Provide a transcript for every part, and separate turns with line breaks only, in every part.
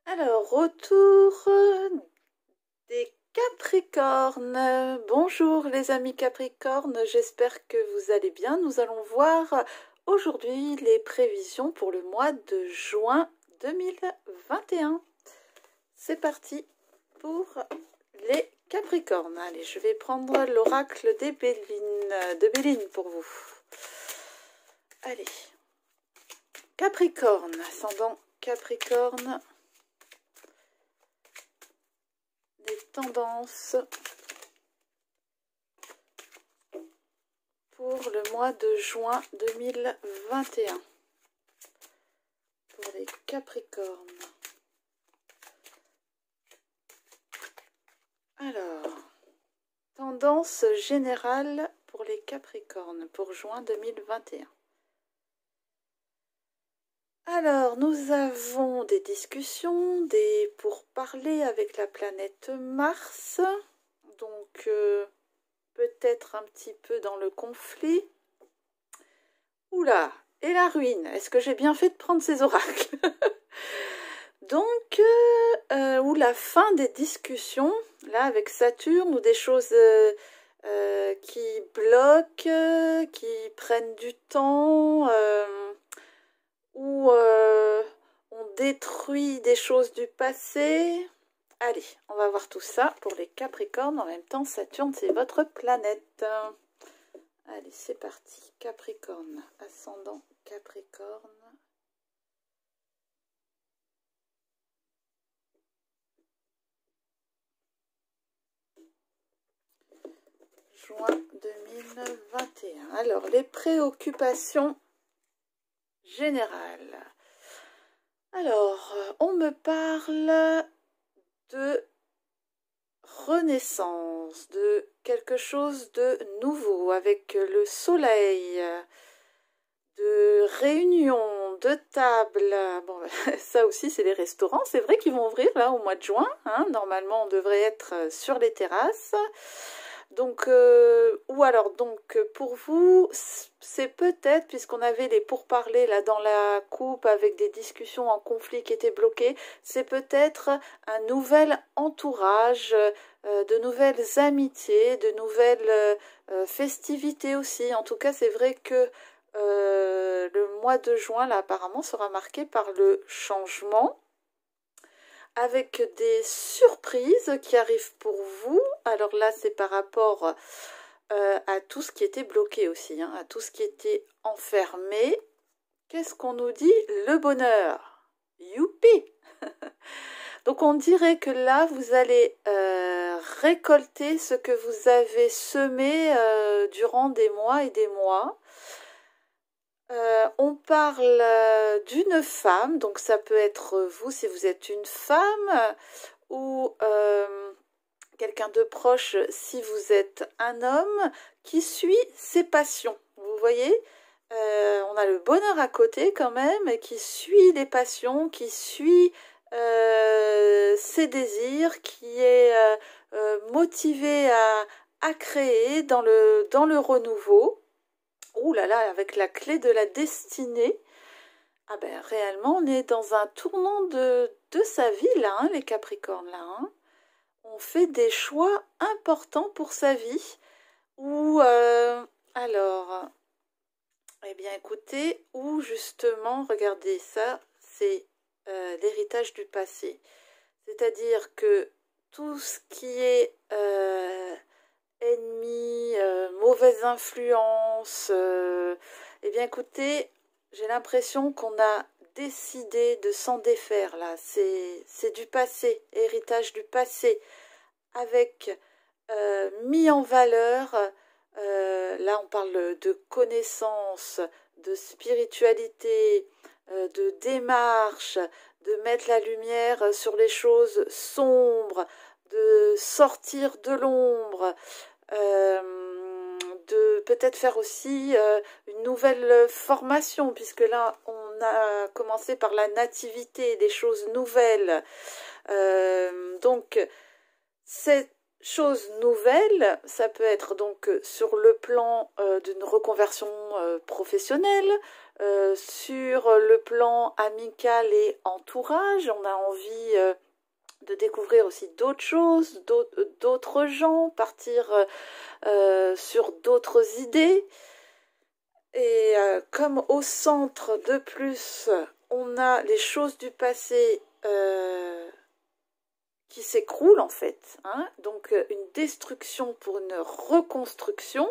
Alors, retour des Capricornes. Bonjour les amis Capricornes, j'espère que vous allez bien. Nous allons voir aujourd'hui les prévisions pour le mois de juin 2021. C'est parti pour les Capricornes. Allez, je vais prendre l'oracle de Béline pour vous. Allez, Capricorne, ascendant Capricorne. Des tendances pour le mois de juin 2021 pour les Capricornes. Alors, tendance générale pour les Capricornes pour juin 2021. Alors, nous avons des discussions, des pourparlers avec la planète Mars, donc peut-être un petit peu dans le conflit. Oula, et la ruine, est-ce que j'ai bien fait de prendre ces oracles? Donc, ou la fin des discussions, là avec Saturne, ou des choses qui bloquent, qui prennent du temps, où on détruit des choses du passé. Allez, on va voir tout ça pour les Capricornes. En même temps, Saturne, c'est votre planète. Allez, c'est parti. Capricorne, ascendant Capricorne. Juin 2021. Alors, les préoccupations générales. Alors, on me parle de renaissance, de quelque chose de nouveau avec le soleil, de réunion, de table. Bon, ça aussi, c'est les restaurants. C'est vrai qu'ils vont ouvrir là au mois de juin. Hein. Normalement, on devrait être sur les terrasses. Donc, ou alors, donc, pour vous, c'est peut-être, puisqu'on avait les pourparlers là dans la coupe avec des discussions en conflit qui étaient bloquées, c'est peut-être un nouvel entourage, de nouvelles amitiés, de nouvelles festivités aussi. En tout cas, c'est vrai que le mois de juin, là, apparemment, sera marqué par le changement, avec des surprises qui arrivent pour vous. Alors là, c'est par rapport à tout ce qui était bloqué aussi, hein, à tout ce qui était enfermé. Qu'est-ce qu'on nous dit? Le bonheur. Youpi. Donc on dirait que là, vous allez récolter ce que vous avez semé durant des mois et des mois. On parle d'une femme, donc ça peut être vous si vous êtes une femme, ou quelqu'un de proche si vous êtes un homme qui suit ses passions. Vous voyez, on a le bonheur à côté quand même, et qui suit les passions, qui suit ses désirs, qui est motivé à créer dans le renouveau. Ouh là là, avec la clé de la destinée. Ah ben réellement, on est dans un tournant de sa vie là, hein, les Capricornes là. Hein. On fait des choix importants pour sa vie. Ou alors, eh bien écoutez, ou justement, regardez ça, c'est l'héritage du passé. C'est-à-dire que tout ce qui est ennemis, mauvaises influences. Eh bien, écoutez, j'ai l'impression qu'on a décidé de s'en défaire, là. C'est du passé, héritage du passé, avec mis en valeur, là, on parle de connaissances, de spiritualité, de démarche, de mettre la lumière sur les choses sombres, de sortir de l'ombre, de peut-être faire aussi une nouvelle formation, puisque là, on a commencé par la nativité, des choses nouvelles. Donc, cette chose nouvelle, ça peut être donc sur le plan d'une reconversion professionnelle, sur le plan amical et entourage. On a envie de découvrir aussi d'autres choses, d'autres gens, partir sur d'autres idées. Et comme au centre de plus, on a les choses du passé qui s'écroulent en fait, hein, donc une destruction pour une reconstruction.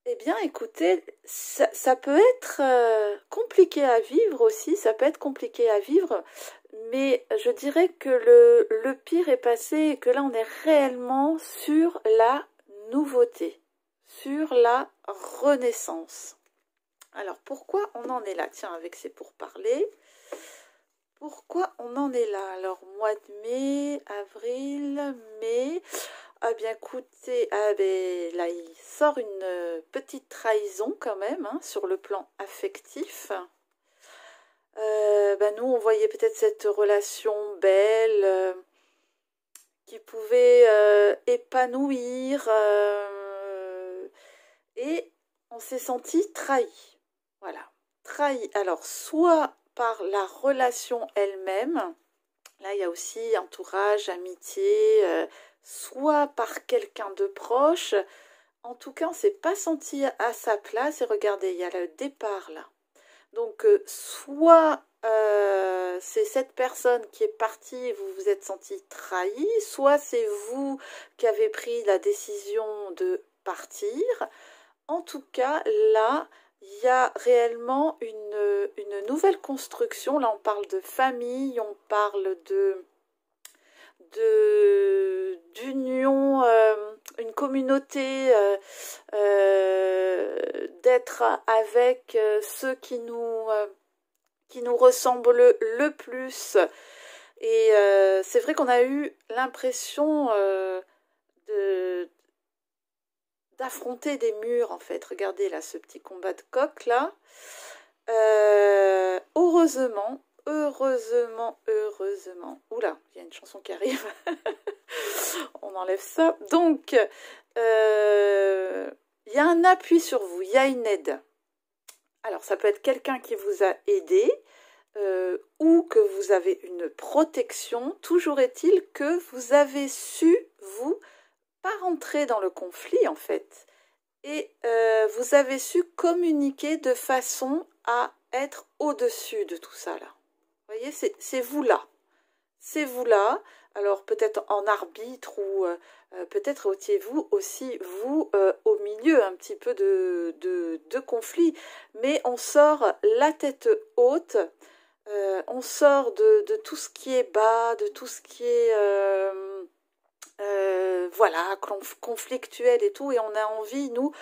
Eh bien, écoutez, ça peut être compliqué à vivre aussi, ça peut être compliqué à vivre, mais je dirais que le pire est passé et que là, on est réellement sur la nouveauté, sur la renaissance. Alors, pourquoi on en est là? Tiens, avec ces pourparlers, pourquoi on en est là? Alors, mois de mai, avril, mai... Ah bien écoutez, ah ben, là il sort une petite trahison quand même, hein, sur le plan affectif. Ben nous on voyait peut-être cette relation belle qui pouvait épanouir et on s'est senti trahi. Voilà, trahi. Alors soit par la relation elle-même, là il y a aussi entourage, amitié, soit par quelqu'un de proche. En tout cas, on ne s'est pas senti à sa place. Et regardez, il y a le départ là. Donc, soit c'est cette personne qui est partie et vous vous êtes senti trahi, soit c'est vous qui avez pris la décision de partir. En tout cas, là, il y a réellement une nouvelle construction. Là, on parle de famille, on parle d'union, une communauté, d'être avec ceux qui nous ressemblent le plus. Et c'est vrai qu'on a eu l'impression d'affronter des murs, en fait. Regardez là, ce petit combat de coq là. Heureusement, oula, il y a une chanson qui arrive. On enlève ça. Donc, il y a un appui sur vous, il y a une aide. Alors, ça peut être quelqu'un qui vous a aidé ou que vous avez une protection. Toujours est-il que vous avez su, vous, pas rentrer dans le conflit, en fait. Et vous avez su communiquer de façon à être au-dessus de tout ça, là. Vous voyez, c'est vous là. C'est vous là. Alors, peut-être en arbitre ou peut-être étiez-vous aussi, vous, au milieu un petit peu de conflit. Mais on sort la tête haute. On sort de tout ce qui est bas, de tout ce qui est... voilà, conflictuel et tout, et on a envie, nous,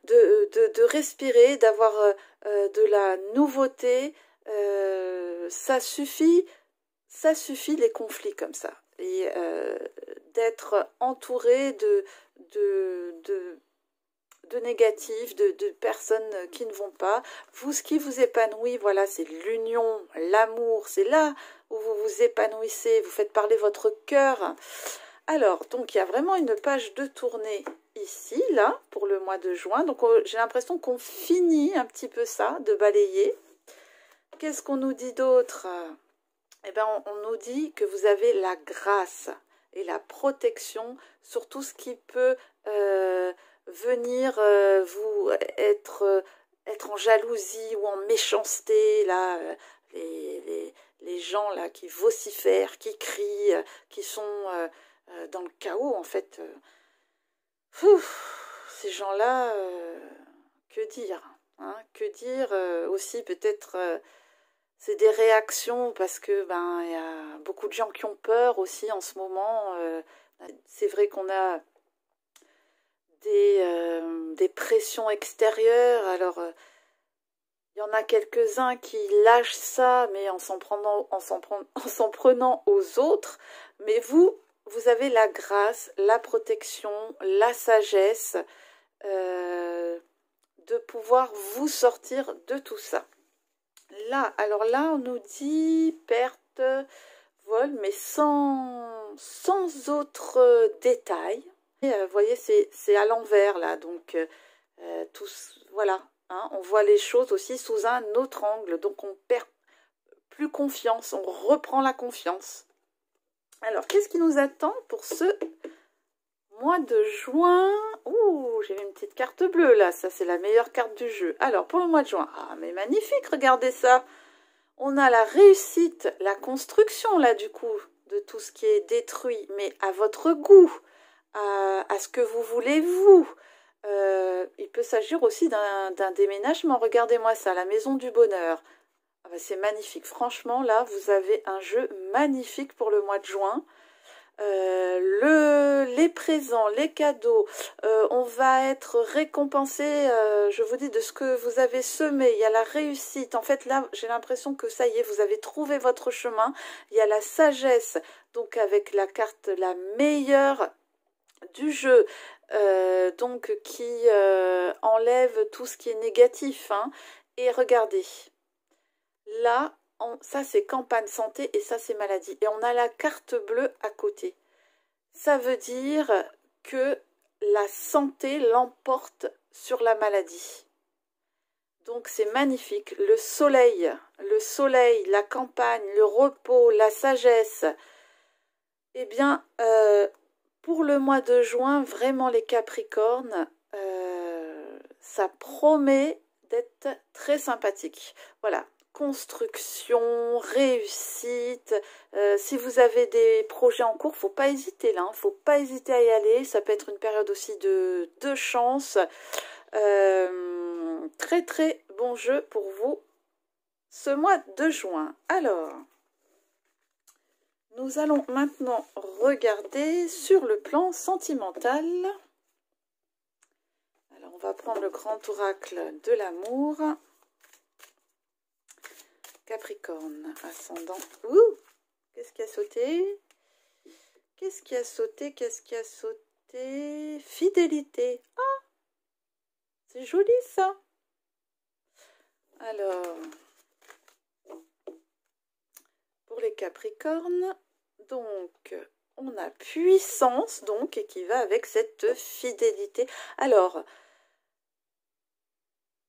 de respirer, d'avoir de la nouveauté. Ça suffit les conflits comme ça, et d'être entouré de négatifs, de personnes qui ne vont pas. Vous, ce qui vous épanouit, voilà, c'est l'union, l'amour, c'est là où vous vous épanouissez, vous faites parler votre cœur. Alors, donc il y a vraiment une page de tournée ici, là, pour le mois de juin. Donc j'ai l'impression qu'on finit un petit peu ça, de balayer. Qu'est-ce qu'on nous dit d'autre? Eh bien, on nous dit que vous avez la grâce et la protection sur tout ce qui peut venir vous être en jalousie ou en méchanceté, là, les gens là qui vocifèrent, qui crient, qui sont... dans le chaos, en fait. Ces gens-là, que dire, hein, que dire aussi, peut-être, c'est des réactions parce que ben il y a beaucoup de gens qui ont peur aussi en ce moment. C'est vrai qu'on a des pressions extérieures. Alors, il y en a quelques-uns qui lâchent ça, mais en s'en prenant aux autres. Mais vous avez la grâce, la protection, la sagesse de pouvoir vous sortir de tout ça. Là, alors là, on nous dit perte, vol, mais sans autres détails. Vous voyez, c'est à l'envers, là, donc voilà, hein, on voit les choses aussi sous un autre angle, donc on perd plus confiance, on reprend la confiance. Alors, qu'est-ce qui nous attend pour ce mois de juin? Ouh, j'ai une petite carte bleue là, ça c'est la meilleure carte du jeu. Alors, pour le mois de juin, ah mais magnifique, regardez ça. On a la réussite, la construction là du coup, de tout ce qui est détruit, mais à votre goût, à ce que vous voulez vous. Il peut s'agir aussi d'un déménagement. Regardez-moi ça, la maison du bonheur. Ah bah, c'est magnifique. Franchement, là, vous avez un jeu magnifique pour le mois de juin. Les présents, les cadeaux, on va être récompensé, je vous dis, de ce que vous avez semé. Il y a la réussite. En fait, là, j'ai l'impression que ça y est, vous avez trouvé votre chemin. Il y a la sagesse, donc avec la carte la meilleure du jeu, donc qui enlève tout ce qui est négatif, hein. Et regardez, là, ça c'est campagne santé et ça c'est maladie. Et on a la carte bleue à côté. Ça veut dire que la santé l'emporte sur la maladie. Donc c'est magnifique. Le soleil, la campagne, le repos, la sagesse. Eh bien, pour le mois de juin, vraiment les Capricornes, ça promet d'être très sympathique. Voilà, construction, réussite. Si vous avez des projets en cours, faut pas hésiter là, hein, faut pas hésiter à y aller. Ça peut être une période aussi de chance. Très très bon jeu pour vous ce mois de juin. Alors, nous allons maintenant regarder sur le plan sentimental. Alors, on va prendre le grand oracle de l'amour. Capricorne, ascendant. Ouh! Qu'est-ce qui a sauté? Qu'est-ce qui a sauté? Qu'est-ce qui a sauté? Fidélité. Ah! C'est joli ça. Alors, pour les Capricornes, donc, on a puissance, donc, et qui va avec cette fidélité. Alors,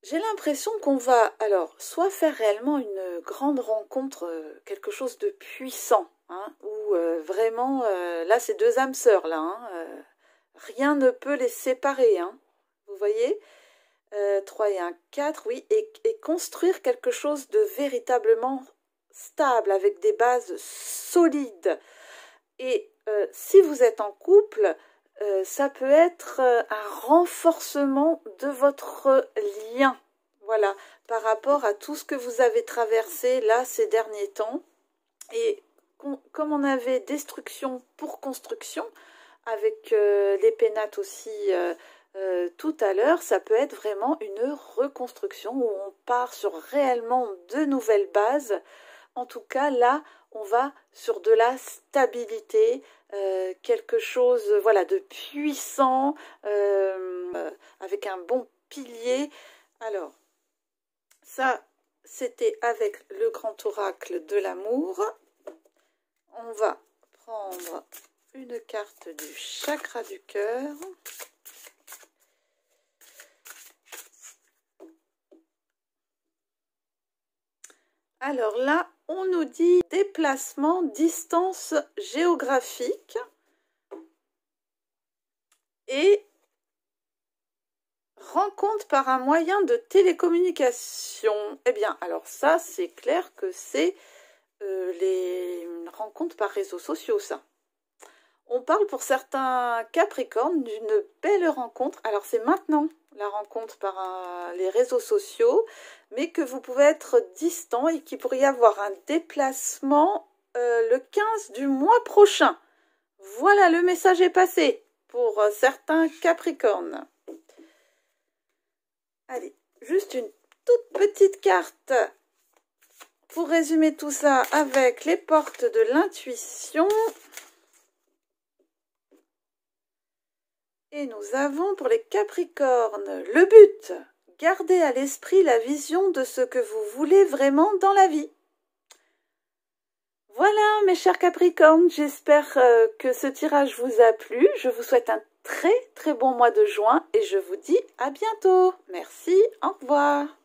j'ai l'impression qu'on va, alors, soit faire réellement une grande rencontre, quelque chose de puissant, hein, ou vraiment, là, c'est deux âmes sœurs, là, hein, rien ne peut les séparer, hein, vous voyez, 3 et 1, 4, oui, et construire quelque chose de véritablement stable, avec des bases solides. Et si vous êtes en couple, ça peut être un renforcement de votre lien, voilà, par rapport à tout ce que vous avez traversé là ces derniers temps. Et comme on avait destruction pour construction, avec les pénates aussi tout à l'heure, ça peut être vraiment une reconstruction où on part sur réellement de nouvelles bases. En tout cas, là, on va sur de la stabilité, quelque chose voilà, de puissant, avec un bon pilier. Alors, ça, c'était avec le grand oracle de l'amour. On va prendre une carte du chakra du cœur. Alors là, on nous dit déplacement, distance géographique et rencontre par un moyen de télécommunication. Eh bien, alors ça, c'est clair que c'est les rencontres par réseaux sociaux, ça. On parle pour certains Capricornes d'une belle rencontre. Alors, c'est maintenant la rencontre par les réseaux sociaux, mais que vous pouvez être distant et qu'il pourrait y avoir un déplacement le 15 du mois prochain. Voilà, le message est passé pour certains Capricornes. Allez, juste une toute petite carte pour résumer tout ça avec les portes de l'intuition. Et nous avons pour les Capricornes le but. Gardez à l'esprit la vision de ce que vous voulez vraiment dans la vie. Voilà mes chers Capricornes, j'espère que ce tirage vous a plu. Je vous souhaite un très très bon mois de juin et je vous dis à bientôt. Merci, au revoir.